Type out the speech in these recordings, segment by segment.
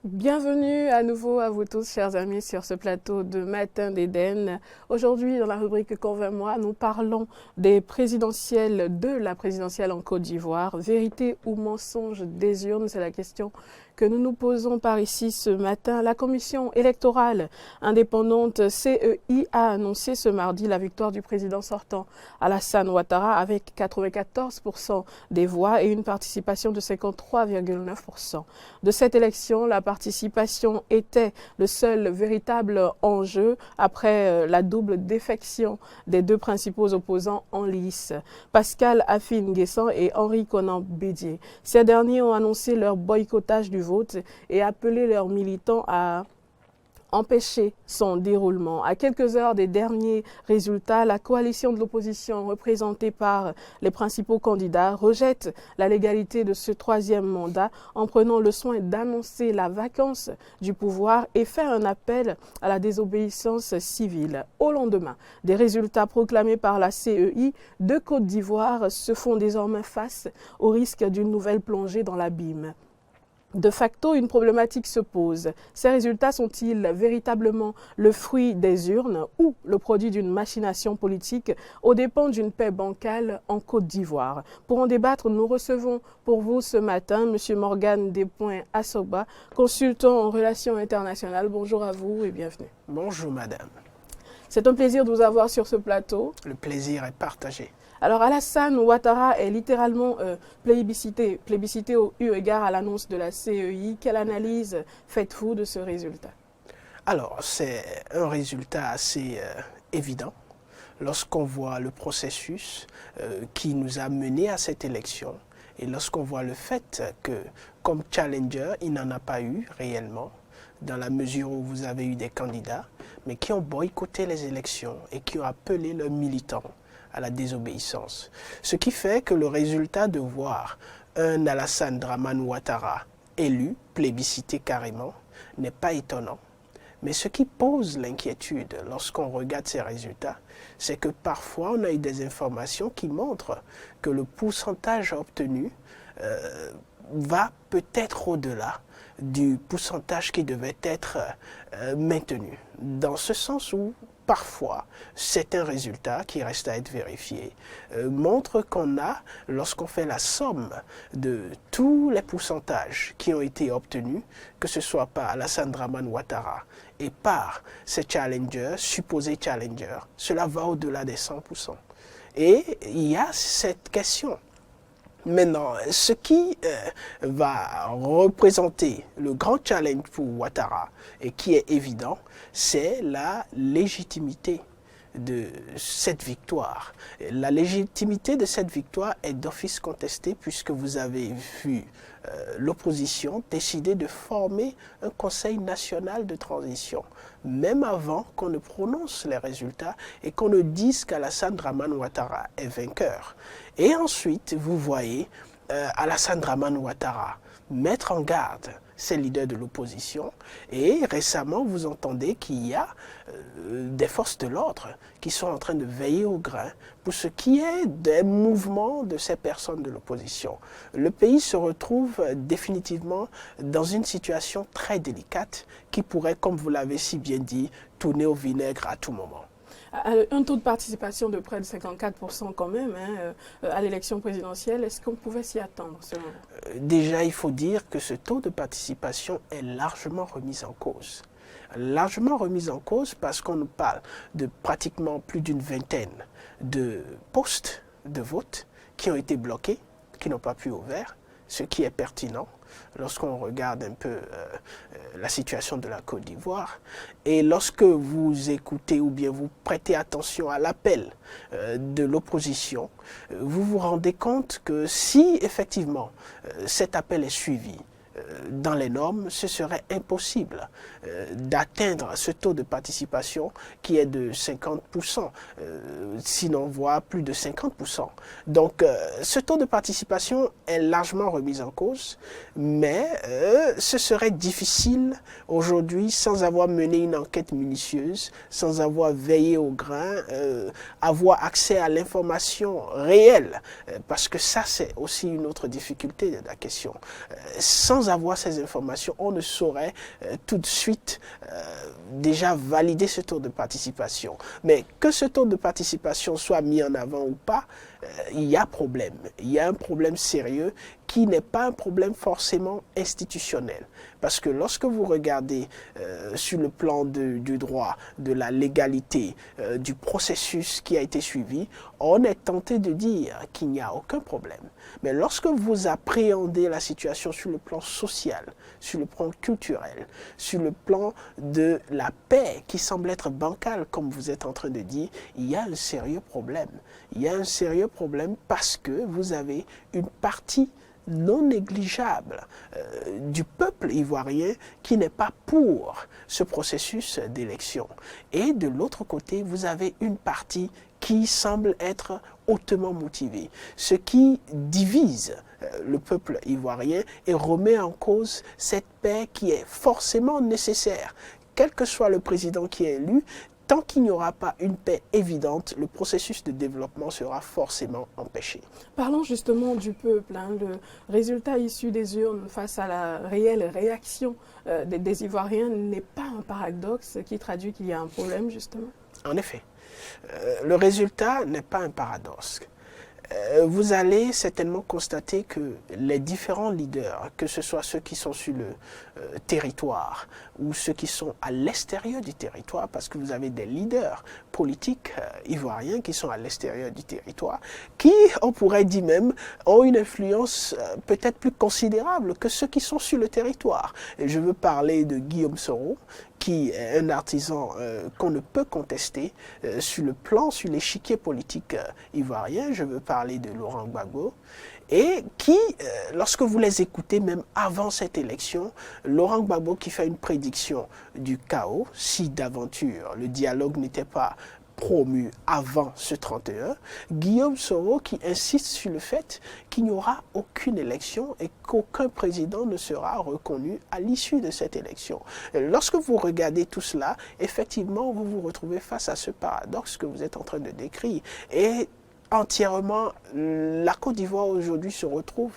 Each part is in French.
Bienvenue à nouveau à vous tous, chers amis, sur ce plateau de Matin d'Éden. Aujourd'hui, dans la rubrique Convainc-moi, nous parlons des présidentielles, de la présidentielle en Côte d'Ivoire. Vérité ou mensonge des urnes, c'est la question que nous nous posons par ici ce matin. La commission électorale indépendante CEI a annoncé ce mardi la victoire du président sortant Alassane Ouattara avec 94% des voix et une participation de 53,9%. De cette élection, la participation était le seul véritable enjeu après la double défection des deux principaux opposants en lice, Pascal Affi-N'Guessan et Henri Konan Bédié. Ces derniers ont annoncé leur boycottage du vote et appelé leurs militants à empêcher son déroulement. À quelques heures des derniers résultats, la coalition de l'opposition représentée par les principaux candidats rejette la légalité de ce troisième mandat en prenant le soin d'annoncer la vacance du pouvoir et faire un appel à la désobéissance civile. Au lendemain des résultats proclamés par la CEI, deux Côte d'Ivoire se font désormais face au risque d'une nouvelle plongée dans l'abîme. De facto, une problématique se pose. Ces résultats sont-ils véritablement le fruit des urnes ou le produit d'une machination politique aux dépens d'une paix bancale en Côte d'Ivoire? Pour en débattre, nous recevons pour vous ce matin M. Morgan Despoints-Assoba, consultant en relations internationales. Bonjour à vous et bienvenue. Bonjour madame. C'est un plaisir de vous avoir sur ce plateau. Le plaisir est partagé. Alors Alassane Ouattara est littéralement plébiscité eu égard à l'annonce de la CEI. Quelle analyse faites-vous de ce résultat? Alors, c'est un résultat assez évident lorsqu'on voit le processus qui nous a menés à cette élection et lorsqu'on voit le fait que, comme challenger, il n'en a pas eu réellement, dans la mesure où vous avez eu des candidats, mais qui ont boycotté les élections et qui ont appelé leurs militants à la désobéissance. Ce qui fait que le résultat de voir un Alassane Dramane Ouattara élu, plébiscité carrément, n'est pas étonnant. Mais ce qui pose l'inquiétude lorsqu'on regarde ces résultats, c'est que parfois on a eu des informations qui montrent que le pourcentage obtenu va peut-être au-delà du pourcentage qui devait être maintenu. Dans ce sens où parfois, certains résultats qui restent à être vérifiés montrent qu'on a, lorsqu'on fait la somme de tous les pourcentages qui ont été obtenus, que ce soit par Alassane Dramane Ouattara et par ces challengers, supposés challengers, cela va au-delà des 100%. Et il y a cette question. Maintenant, ce qui va représenter le grand challenge pour Ouattara et qui est évident, c'est la légitimité de cette victoire. La légitimité de cette victoire est d'office contestée puisque vous avez vu l'opposition décider de former un conseil national de transition, même avant qu'on ne prononce les résultats et qu'on ne dise qu'Alassane Dramane Ouattara est vainqueur. Et ensuite, vous voyez Alassane Dramane Ouattara mettre en garde ces leaders de l'opposition et récemment vous entendez qu'il y a des forces de l'ordre qui sont en train de veiller au grain pour ce qui est des mouvements de ces personnes de l'opposition. Le pays se retrouve définitivement dans une situation très délicate qui pourrait, comme vous l'avez si bien dit, tourner au vinaigre à tout moment. Un taux de participation de près de 54% quand même à l'élection présidentielle, est-ce qu'on pouvait s'y attendre selon vous? Déjà, il faut dire que ce taux de participation est largement remis en cause. Largement remis en cause parce qu'on nous parle de pratiquement plus d'une vingtaine de postes de vote qui ont été bloqués, qui n'ont pas pu ouvrir, ce qui est pertinent lorsqu'on regarde un peu la situation de la Côte d'Ivoire. Et lorsque vous écoutez ou bien vous prêtez attention à l'appel de l'opposition, vous vous rendez compte que si effectivement cet appel est suivi dans les normes, ce serait impossible d'atteindre ce taux de participation qui est de 50%, sinon voire plus de 50%. Donc ce taux de participation est largement remis en cause, mais ce serait difficile aujourd'hui sans avoir mené une enquête minutieuse, sans avoir veillé au grain, avoir accès à l'information réelle, parce que ça c'est aussi une autre difficulté de la question. Sans sans avoir ces informations, on ne saurait tout de suite déjà valider ce taux de participation. Mais que ce taux de participation soit mis en avant ou pas, il y a problème. Il y a un problème sérieux qui n'est pas un problème forcément institutionnel. Parce que lorsque vous regardez sur le plan du droit, de la légalité, du processus qui a été suivi, on est tenté de dire qu'il n'y a aucun problème. Mais lorsque vous appréhendez la situation sur le plan social, sur le plan culturel, sur le plan de la paix qui semble être bancale, comme vous êtes en train de dire, il y a un sérieux problème. Il y a un sérieux problème parce que vous avez une partie non négligeable du peuple ivoirien qui n'est pas pour ce processus d'élection. Et de l'autre côté, vous avez une partie qui semble être hautement motivée, ce qui divise le peuple ivoirien et remet en cause cette paix qui est forcément nécessaire. Quel que soit le président qui est élu, tant qu'il n'y aura pas une paix évidente, le processus de développement sera forcément empêché. Parlons justement du peuple. Le résultat issu des urnes face à la réelle réaction des Ivoiriens n'est pas un paradoxe qui traduit qu'il y a un problème, justement? En effet, le résultat n'est pas un paradoxe. Vous allez certainement constater que les différents leaders, que ce soit ceux qui sont sur le territoire ou ceux qui sont à l'extérieur du territoire, parce que vous avez des leaders politiques ivoiriens qui sont à l'extérieur du territoire, qui, on pourrait dire même, ont une influence peut-être plus considérable que ceux qui sont sur le territoire. Et je veux parler de Guillaume Soro, qui est un artisan qu'on ne peut contester sur le plan, sur l'échiquier politique ivoirien. Je veux parler de Laurent Gbagbo, et qui, lorsque vous les écoutez, même avant cette élection, Laurent Gbagbo qui fait une prédiction du chaos, si d'aventure le dialogue n'était pas promu avant ce 31, Guillaume Soro qui insiste sur le fait qu'il n'y aura aucune élection et qu'aucun président ne sera reconnu à l'issue de cette élection. Et lorsque vous regardez tout cela, effectivement, vous vous retrouvez face à ce paradoxe que vous êtes en train de décrire. Et entièrement, la Côte d'Ivoire aujourd'hui se retrouve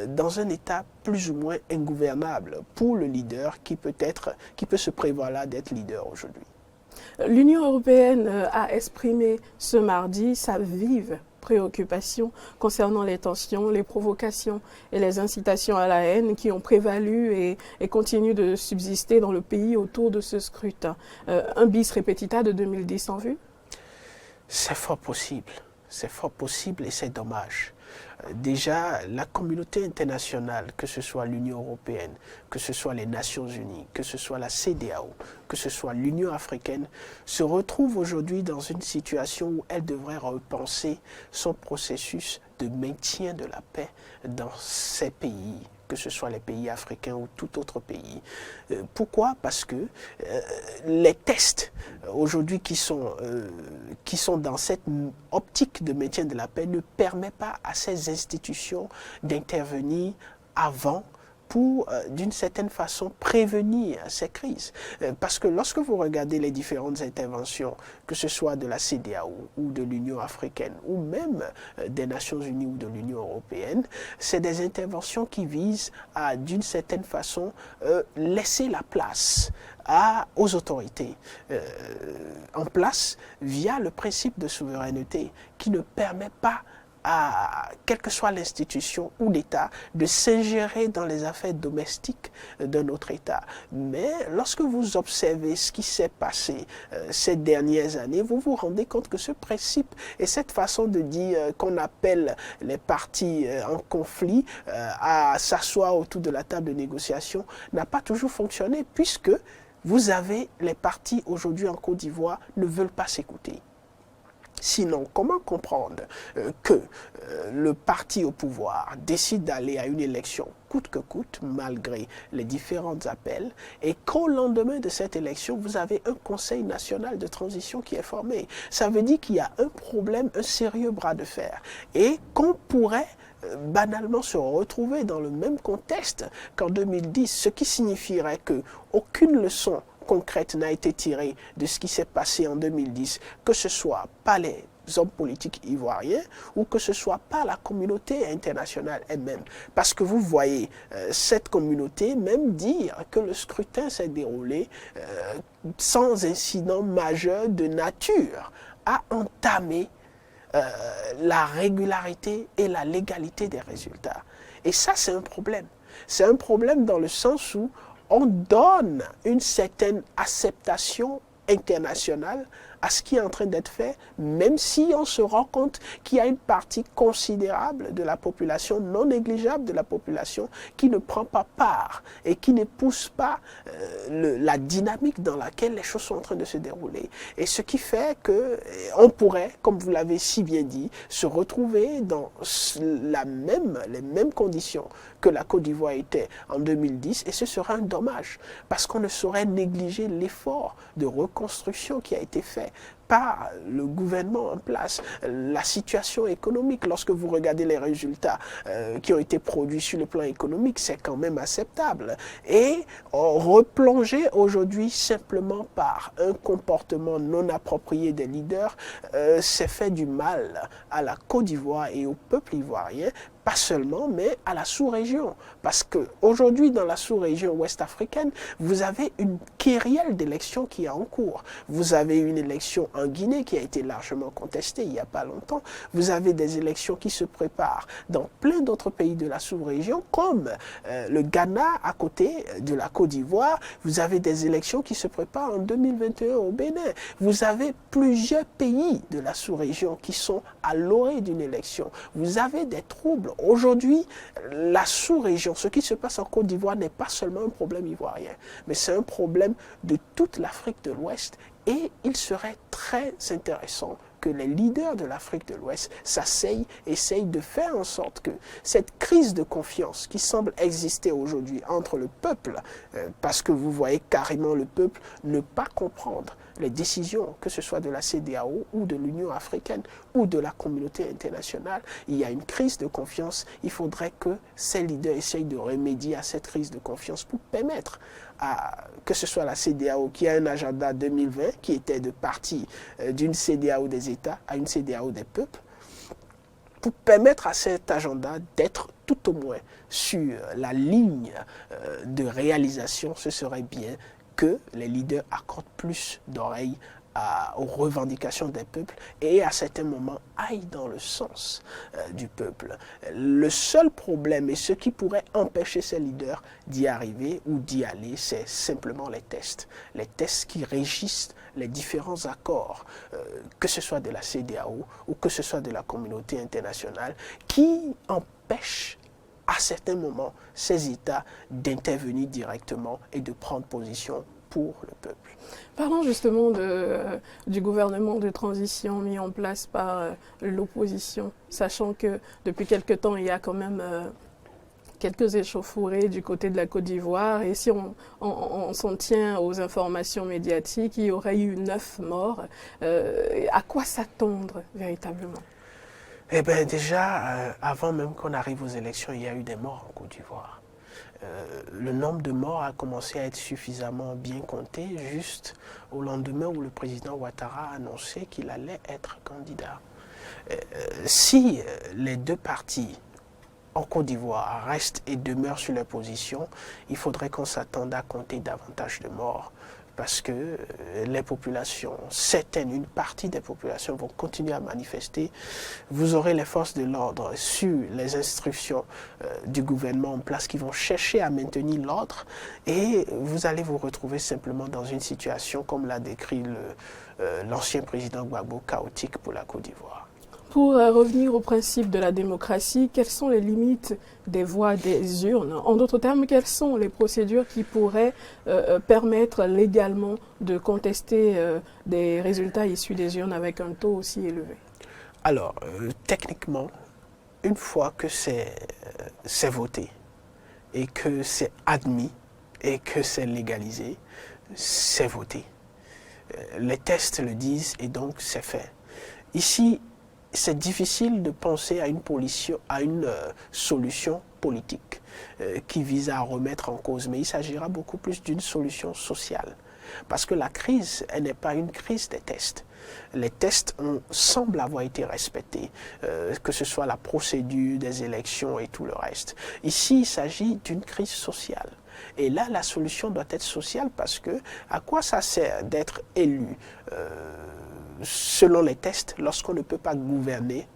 dans un état plus ou moins ingouvernable pour le leader qui peut se prévoir là d'être leader aujourd'hui. L'Union européenne a exprimé ce mardi sa vive préoccupation concernant les tensions, les provocations et les incitations à la haine qui ont prévalu et continuent de subsister dans le pays autour de ce scrutin. Un bis repetita de 2010 en vue? C'est fort possible. C'est fort possible et c'est dommage. Déjà, la communauté internationale, que ce soit l'Union européenne, que ce soit les Nations unies, que ce soit la CEDEAO, que ce soit l'Union africaine, se retrouve aujourd'hui dans une situation où elle devrait repenser son processus de maintien de la paix dans ces pays, que ce soit les pays africains ou tout autre pays. Pourquoi? Parce que les tests aujourd'hui qui sont dans cette optique de maintien de la paix ne permettent pas à ces institutions d'intervenir avant pour, d'une certaine façon, prévenir ces crises. Parce que lorsque vous regardez les différentes interventions, que ce soit de la CEDEAO ou de l'Union africaine, ou même des Nations unies ou de l'Union européenne, c'est des interventions qui visent à, d'une certaine façon, laisser la place aux autorités en place via le principe de souveraineté qui ne permet pas à quelle que soit l'institution ou l'État de s'ingérer dans les affaires domestiques d'un autre État. Mais lorsque vous observez ce qui s'est passé ces dernières années, vous vous rendez compte que ce principe et cette façon de dire qu'on appelle les parties en conflit à s'asseoir autour de la table de négociation n'a pas toujours fonctionné, puisque vous avez les partis aujourd'hui en Côte d'Ivoire ne veulent pas s'écouter. Sinon, comment comprendre que le parti au pouvoir décide d'aller à une élection coûte que coûte, malgré les différents appels, et qu'au lendemain de cette élection, vous avez un Conseil national de transition qui est formé? Ça veut dire qu'il y a un problème, un sérieux bras de fer, et qu'on pourrait banalement se retrouver dans le même contexte qu'en 2010, ce qui signifierait qu'aucune leçon concrète n'a été tirée de ce qui s'est passé en 2010, que ce soit par les hommes politiques ivoiriens ou que ce soit par la communauté internationale elle-même. Parce que vous voyez cette communauté même dire que le scrutin s'est déroulé sans incident majeur de nature à entamer la régularité et la légalité des résultats. Et ça, c'est un problème. C'est un problème dans le sens où on donne une certaine acceptation internationale à ce qui est en train d'être fait, même si on se rend compte qu'il y a une partie considérable de la population, non négligeable de la population, qui ne prend pas part et qui n'épouse pas la dynamique dans laquelle les choses sont en train de se dérouler. Et ce qui fait qu'on pourrait, comme vous l'avez si bien dit, se retrouver dans les mêmes conditions que la Côte d'Ivoire était en 2010, et ce serait un dommage, parce qu'on ne saurait négliger l'effort de reconstruction qui a été fait par le gouvernement en place, la situation économique. Lorsque vous regardez les résultats qui ont été produits sur le plan économique, c'est quand même acceptable. Et replonger aujourd'hui simplement par un comportement non approprié des leaders, c'est fait du mal à la Côte d'Ivoire et au peuple ivoirien, pas seulement, mais à la sous-région. Parce qu'aujourd'hui, dans la sous-région ouest africaine, vous avez une kyrielle d'élections qui est en cours. Vous avez une élection en Guinée qui a été largement contestée il n'y a pas longtemps. Vous avez des élections qui se préparent dans plein d'autres pays de la sous-région, comme le Ghana à côté de la Côte d'Ivoire. Vous avez des élections qui se préparent en 2021 au Bénin. Vous avez plusieurs pays de la sous-région qui sont à l'orée d'une élection. Vous avez des troubles. Aujourd'hui, la sous-région, ce qui se passe en Côte d'Ivoire n'est pas seulement un problème ivoirien, mais c'est un problème de toute l'Afrique de l'Ouest. Et il serait très intéressant que les leaders de l'Afrique de l'Ouest s'asseyent, essayent de faire en sorte que cette crise de confiance qui semble exister aujourd'hui entre le peuple, parce que vous voyez carrément le peuple ne pas comprendre les décisions, que ce soit de la CEDEAO ou de l'Union africaine ou de la communauté internationale, il y a une crise de confiance. Il faudrait que ces leaders essayent de remédier à cette crise de confiance pour permettre que ce soit la CEDEAO qui a un agenda 2020 qui était de partir d'une CEDEAO des États à une CEDEAO des peuples, pour permettre à cet agenda d'être tout au moins sur la ligne de réalisation. Ce serait bien que les leaders accordent plus d'oreilles aux revendications des peuples et à certains moments aillent dans le sens du peuple. Le seul problème et ce qui pourrait empêcher ces leaders d'y arriver ou d'y aller, c'est simplement les tests. Les tests qui régissent les différents accords, que ce soit de la CEDEAO ou que ce soit de la communauté internationale, qui empêchent à certains moments ces États d'intervenir directement et de prendre position pour le peuple. Parlons justement du gouvernement de transition mis en place par l'opposition, sachant que depuis quelque temps, il y a quand même quelques échauffourées du côté de la Côte d'Ivoire. Et si on s'en tient aux informations médiatiques, il y aurait eu 9 morts. À quoi s'attendre véritablement ? Eh bien déjà, avant même qu'on arrive aux élections, il y a eu des morts en Côte d'Ivoire. Le nombre de morts a commencé à être suffisamment bien compté juste au lendemain où le président Ouattara a annoncé qu'il allait être candidat. Si les deux partis en Côte d'Ivoire restent et demeurent sur leur position, il faudrait qu'on s'attende à compter davantage de morts. Parce que les populations, une partie des populations vont continuer à manifester. Vous aurez les forces de l'ordre sur les instructions du gouvernement en place qui vont chercher à maintenir l'ordre et vous allez vous retrouver simplement dans une situation, comme l'a décrit l'ancien président Gbagbo, chaotique pour la Côte d'Ivoire. Pour revenir au principe de la démocratie, quelles sont les limites des voix des urnes? En d'autres termes, quelles sont les procédures qui pourraient permettre légalement de contester des résultats issus des urnes avec un taux aussi élevé? Alors, techniquement, une fois que c'est voté et que c'est admis et que c'est légalisé, c'est voté. Les tests le disent et donc c'est fait. Ici, c'est difficile de penser à une solution politique qui vise à remettre en cause, mais il s'agira beaucoup plus d'une solution sociale. Parce que la crise, elle n'est pas une crise des tests. Les tests semblent avoir été respectés, que ce soit la procédure des élections et tout le reste. Ici, il s'agit d'une crise sociale. Et là, la solution doit être sociale parce que à quoi ça sert d'être élu selon les tests lorsqu'on ne peut pas gouverner?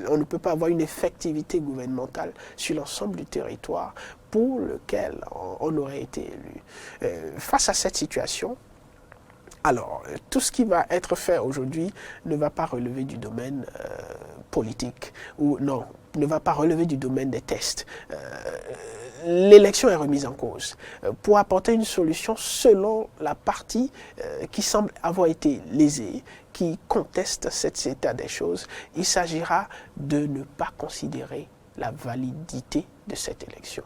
On ne peut pas avoir une effectivité gouvernementale sur l'ensemble du territoire pour lequel on aurait été élu. Face à cette situation, alors, tout ce qui va être fait aujourd'hui ne va pas relever du domaine politique, ou non, ne va pas relever du domaine des tests. L'élection est remise en cause pour apporter une solution selon la partie qui semble avoir été lésée, qui conteste cet état des choses. Il s'agira de ne pas considérer la validité de cette élection.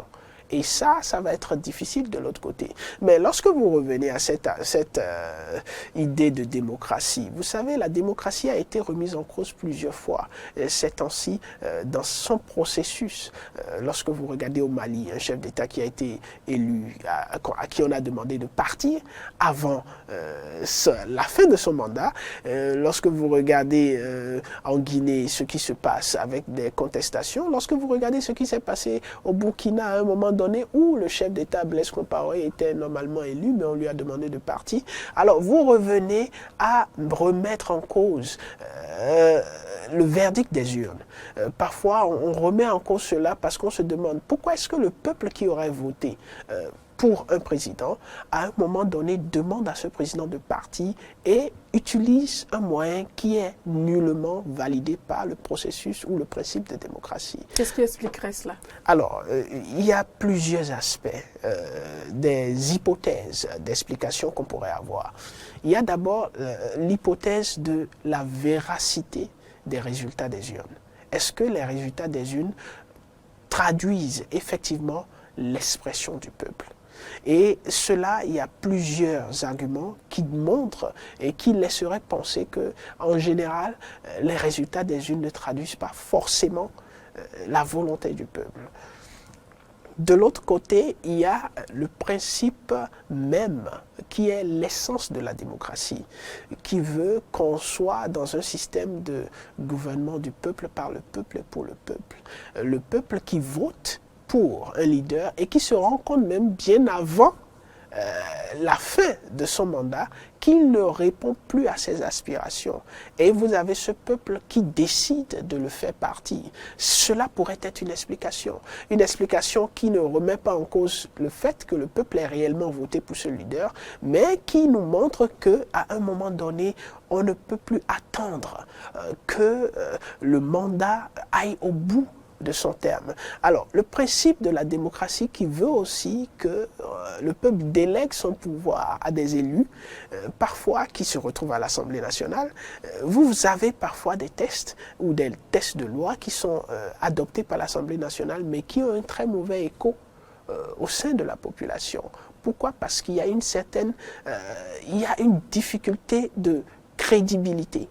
Et ça va être difficile de l'autre côté. Mais lorsque vous revenez à cette idée de démocratie, vous savez, la démocratie a été remise en cause plusieurs fois ces temps-ci dans son processus. Lorsque vous regardez au Mali, un chef d'État qui a été élu, à qui on a demandé de partir avant la fin de son mandat, lorsque vous regardez en Guinée ce qui se passe avec des contestations, lorsque vous regardez ce qui s'est passé au Burkina à un moment donné où le chef d'État Blaise Compaoré était normalement élu, mais on lui a demandé de partir. Alors vous revenez à remettre en cause le verdict des urnes. Parfois, on remet en cause cela parce qu'on se demande pourquoi est-ce que le peuple qui aurait voté pour un président, à un moment donné, demande à ce président de partir et utilise un moyen qui est nullement validé par le processus ou le principe de démocratie. Qu'est-ce qui expliquerait cela? Alors, il y a plusieurs aspects, des hypothèses d'explication qu'on pourrait avoir. Il y a d'abord l'hypothèse de la véracité des résultats des urnes. Est-ce que les résultats des urnes traduisent effectivement l'expression du peuple? Et cela, il y a plusieurs arguments qui montrent et qui laisseraient penser que, en général, les résultats des urnes ne traduisent pas forcément la volonté du peuple. De l'autre côté, il y a le principe même qui est l'essence de la démocratie, qui veut qu'on soit dans un système de gouvernement du peuple, par le peuple et pour le peuple. Le peuple qui vote pour un leader et qui se rend compte même bien avant la fin de son mandat qu'il ne répond plus à ses aspirations. Et vous avez ce peuple qui décide de le faire partir. Cela pourrait être une explication qui ne remet pas en cause le fait que le peuple ait réellement voté pour ce leader, mais qui nous montre qu'à un moment donné, on ne peut plus attendre que le mandat aille au bout de son terme. Alors, le principe de la démocratie qui veut aussi que le peuple délègue son pouvoir à des élus, parfois qui se retrouvent à l'Assemblée nationale. Vous avez parfois des tests ou des tests de loi qui sont adoptés par l'Assemblée nationale, mais qui ont un très mauvais écho au sein de la population. Pourquoi? Parce qu'il y a il y a une difficulté de crédibilité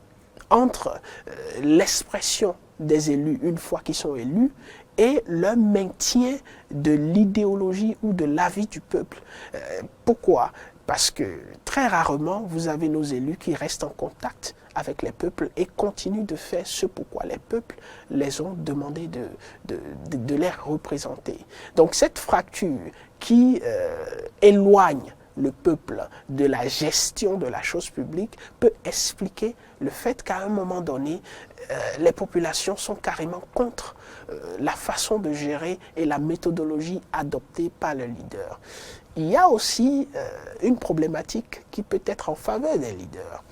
entre l'expression des élus une fois qu'ils sont élus et le maintien de l'idéologie ou de l'avis du peuple. Pourquoi? Parce que très rarement, vous avez nos élus qui restent en contact avec les peuples et continuent de faire ce pourquoi les peuples les ont demandé de les représenter. Donc cette fracture qui éloigne le peuple de la gestion de la chose publique peut expliquer le fait qu'à un moment donné, les populations sont carrément contre la façon de gérer et la méthodologie adoptée par le leader. Il y a aussi une problématique qui peut être en faveur des leaders.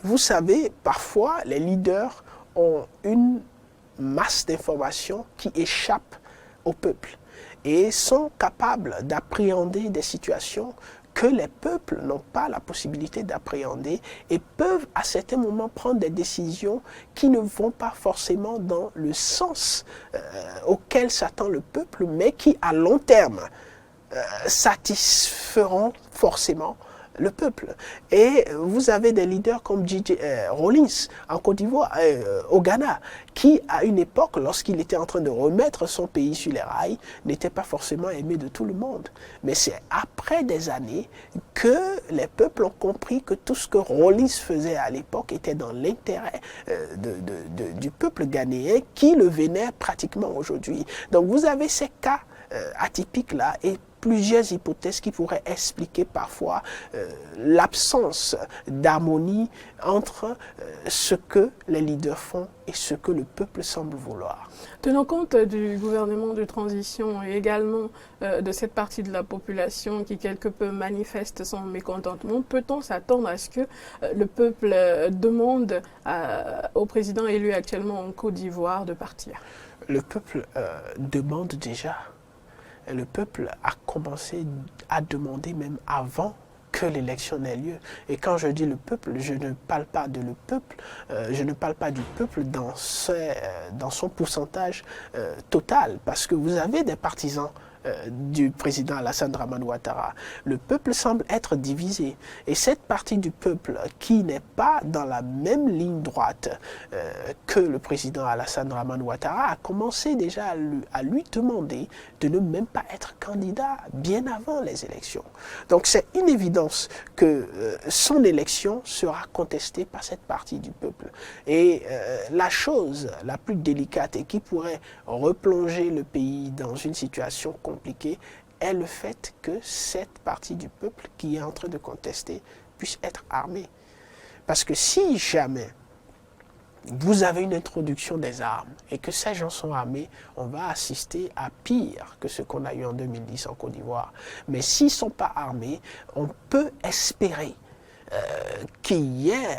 Vous savez, parfois, les leaders ont une masse d'informations qui échappe au peuple et sont capables d'appréhender des situations que les peuples n'ont pas la possibilité d'appréhender et peuvent à certains moments prendre des décisions qui ne vont pas forcément dans le sens auquel s'attend le peuple, mais qui à long terme satisferont forcément le peuple. Et vous avez des leaders comme J.J. Rawlings en Côte d'Ivoire, au Ghana, qui à une époque, lorsqu'il était en train de remettre son pays sur les rails, n'était pas forcément aimé de tout le monde. Mais c'est après des années que les peuples ont compris que tout ce que Rawlings faisait à l'époque était dans l'intérêt du peuple ghanéen qui le vénère pratiquement aujourd'hui. Donc vous avez ces cas atypiques là et plusieurs hypothèses qui pourraient expliquer parfois l'absence d'harmonie entre ce que les leaders font et ce que le peuple semble vouloir. Tenant compte du gouvernement de transition et également de cette partie de la population qui quelque peu manifeste son mécontentement, peut-on s'attendre à ce que le peuple demande au président élu actuellement en Côte d'Ivoire de partir? Le peuple demande déjà. Le peuple a commencé à demander même avant que l'élection n'ait lieu. Et quand je dis le peuple, je ne parle pas de le peuple, je ne parle pas du peuple dans son pourcentage total, parce que vous avez des partisans du président Alassane Dramane Ouattara. Le peuple semble être divisé. Et cette partie du peuple qui n'est pas dans la même ligne droite que le président Alassane Dramane Ouattara a commencé déjà à lui demander de ne même pas être candidat bien avant les élections. Donc c'est une évidence que son élection sera contestée par cette partie du peuple. Et la chose la plus délicate et qui pourrait replonger le pays dans une situation compliquée est le fait que cette partie du peuple qui est en train de contester puisse être armée. Parce que si jamais vous avez une introduction des armes et que ces gens sont armés, on va assister à pire que ce qu'on a eu en 2010 en Côte d'Ivoire. Mais s'ils ne sont pas armés, on peut espérer qu'il y ait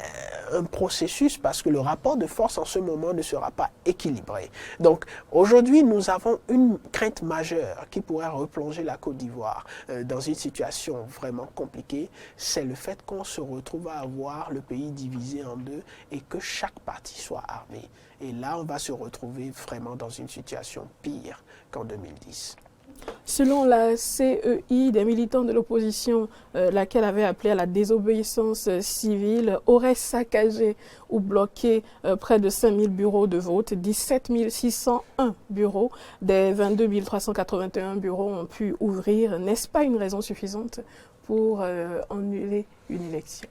un processus parce que le rapport de force en ce moment ne sera pas équilibré. Donc aujourd'hui, nous avons une crainte majeure qui pourrait replonger la Côte d'Ivoire dans une situation vraiment compliquée, c'est le fait qu'on se retrouve à avoir le pays divisé en deux et que chaque parti soit armé. Et là, on va se retrouver vraiment dans une situation pire qu'en 2010. Selon la CEI, des militants de l'opposition, laquelle avait appelé à la désobéissance civile, auraient saccagé ou bloqué près de 5000 bureaux de vote. 17 601 bureaux des 22 381 bureaux ont pu ouvrir. N'est-ce pas une raison suffisante pour annuler une élection?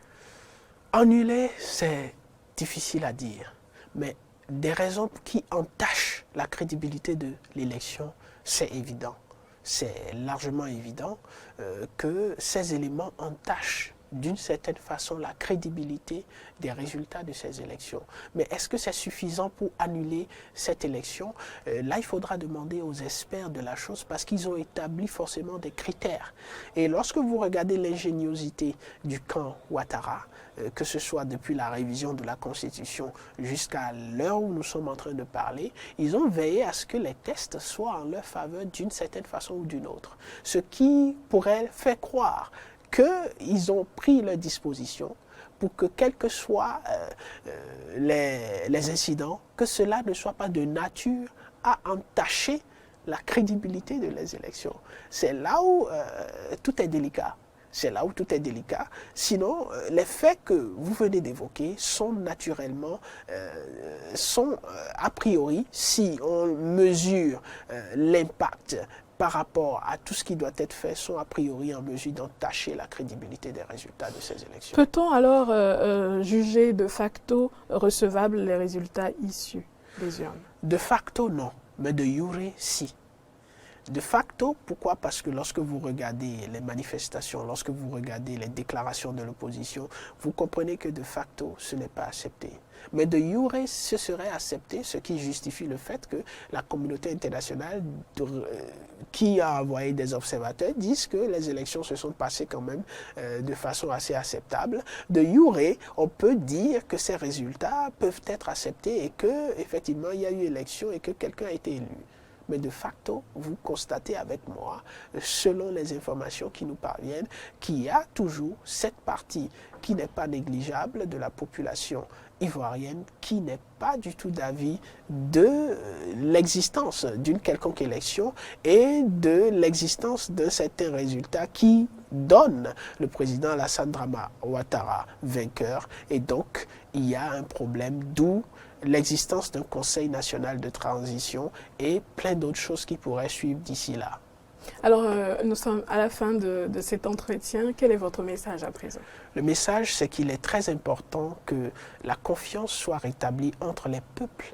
Annuler, c'est difficile à dire, mais des raisons qui entachent la crédibilité de l'élection, c'est évident. C'est largement évident que ces éléments entachent d'une certaine façon la crédibilité des résultats de ces élections. Mais est-ce que c'est suffisant pour annuler cette élection? Là, il faudra demander aux experts de la chose parce qu'ils ont établi forcément des critères. Et lorsque vous regardez l'ingéniosité du camp Ouattara, que ce soit depuis la révision de la Constitution jusqu'à l'heure où nous sommes en train de parler, ils ont veillé à ce que les tests soient en leur faveur d'une certaine façon ou d'une autre. Ce qui pourrait faire croire qu'ils ont pris leurs dispositions pour que, quels que soient les incidents, que cela ne soit pas de nature à entacher la crédibilité de les élections. C'est là où tout est délicat. C'est là où tout est délicat. Sinon, les faits que vous venez d'évoquer sont naturellement, a priori, si on mesure l'impact par rapport à tout ce qui doit être fait, sont a priori en mesure d'entacher la crédibilité des résultats de ces élections. Peut-on alors juger de facto recevables les résultats issus des urnes? De facto, non, mais de jure, si. De facto, pourquoi? Parce que lorsque vous regardez les manifestations, lorsque vous regardez les déclarations de l'opposition, vous comprenez que de facto, ce n'est pas accepté. Mais de jure, ce serait accepté, ce qui justifie le fait que la communauté internationale qui a envoyé des observateurs disent que les élections se sont passées quand même de façon assez acceptable. De jure, on peut dire que ces résultats peuvent être acceptés et qu'effectivement, il y a eu élection et que quelqu'un a été élu. Mais de facto, vous constatez avec moi, selon les informations qui nous parviennent, qu'il y a toujours cette partie qui n'est pas négligeable de la population ivoirienne qui n'est pas du tout d'avis de l'existence d'une quelconque élection et de l'existence d'un certain résultat qui donne le président Alassane Dramane Ouattara vainqueur. Et donc, il y a un problème, d'où l'existence d'un Conseil national de transition et plein d'autres choses qui pourraient suivre d'ici là. Alors, nous sommes à la fin de cet entretien. Quel est votre message à présent? Le message, c'est qu'il est très important que la confiance soit rétablie entre les peuples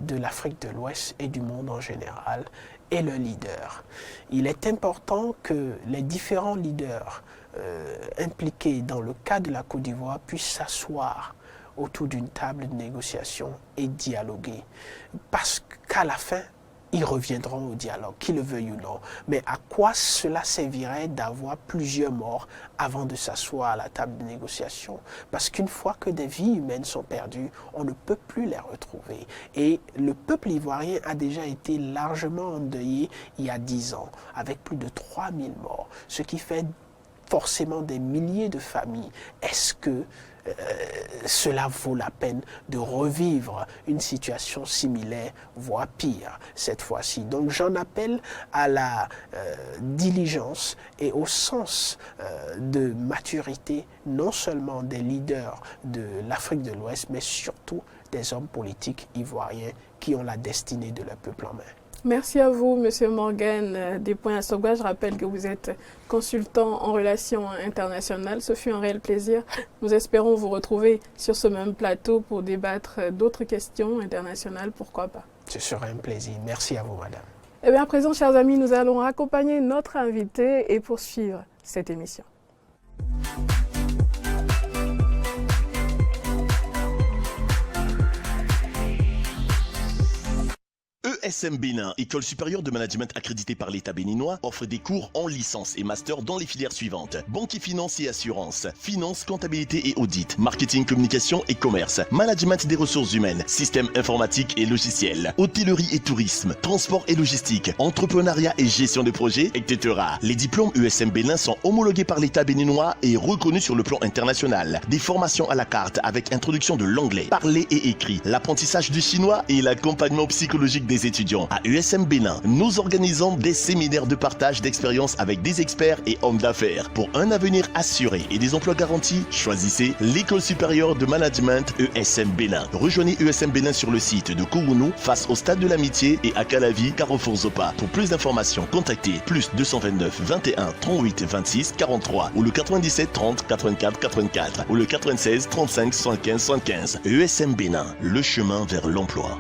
de l'Afrique de l'Ouest et du monde en général et le leader. Il est important que les différents leaders impliqués dans le cas de la Côte d'Ivoire puissent s'asseoir autour d'une table de négociation et dialoguer. Parce qu'à la fin, ils reviendront au dialogue, qu'ils le veuillent ou non. Mais à quoi cela servirait d'avoir plusieurs morts avant de s'asseoir à la table de négociation? Parce qu'une fois que des vies humaines sont perdues, on ne peut plus les retrouver. Et le peuple ivoirien a déjà été largement endeuillé il y a 10 ans, avec plus de 3000 morts, ce qui fait forcément des milliers de familles. Est-ce que cela vaut la peine de revivre une situation similaire, voire pire, cette fois-ci? Donc j'en appelle à la diligence et au sens de maturité, non seulement des leaders de l'Afrique de l'Ouest, mais surtout des hommes politiques ivoiriens qui ont la destinée de leur peuple en main. Merci à vous, Monsieur Morgan Despoints-Assogba. Je rappelle que vous êtes consultant en relations internationales. Ce fut un réel plaisir. Nous espérons vous retrouver sur ce même plateau pour débattre d'autres questions internationales, pourquoi pas. Ce serait un plaisir. Merci à vous, madame. Eh bien, à présent, chers amis, nous allons accompagner notre invité et poursuivre cette émission. ESM Bénin, École supérieure de management accréditée par l'État béninois, offre des cours en licence et master dans les filières suivantes: banque et finance et assurance, finance, comptabilité et audit, marketing, communication et commerce, management des ressources humaines, système informatique et logiciel, hôtellerie et tourisme, transport et logistique, entrepreneuriat et gestion de projets, etc. Les diplômes ESM Bénin sont homologués par l'État béninois et reconnus sur le plan international. Des formations à la carte avec introduction de l'anglais, parlé et écrit, l'apprentissage du chinois et l'accompagnement psychologique des étudiants. À ESM Bénin, nous organisons des séminaires de partage d'expériences avec des experts et hommes d'affaires. Pour un avenir assuré et des emplois garantis, choisissez l'École supérieure de management ESM Bénin. Rejoignez ESM Bénin sur le site de Kourounou, face au stade de l'Amitié, et à Calavi, Carrefour Zopa. Pour plus d'informations, contactez +229 21 38 26 43 ou le 97 30 84 84 ou le 96 35 75 75. ESM Bénin, le chemin vers l'emploi.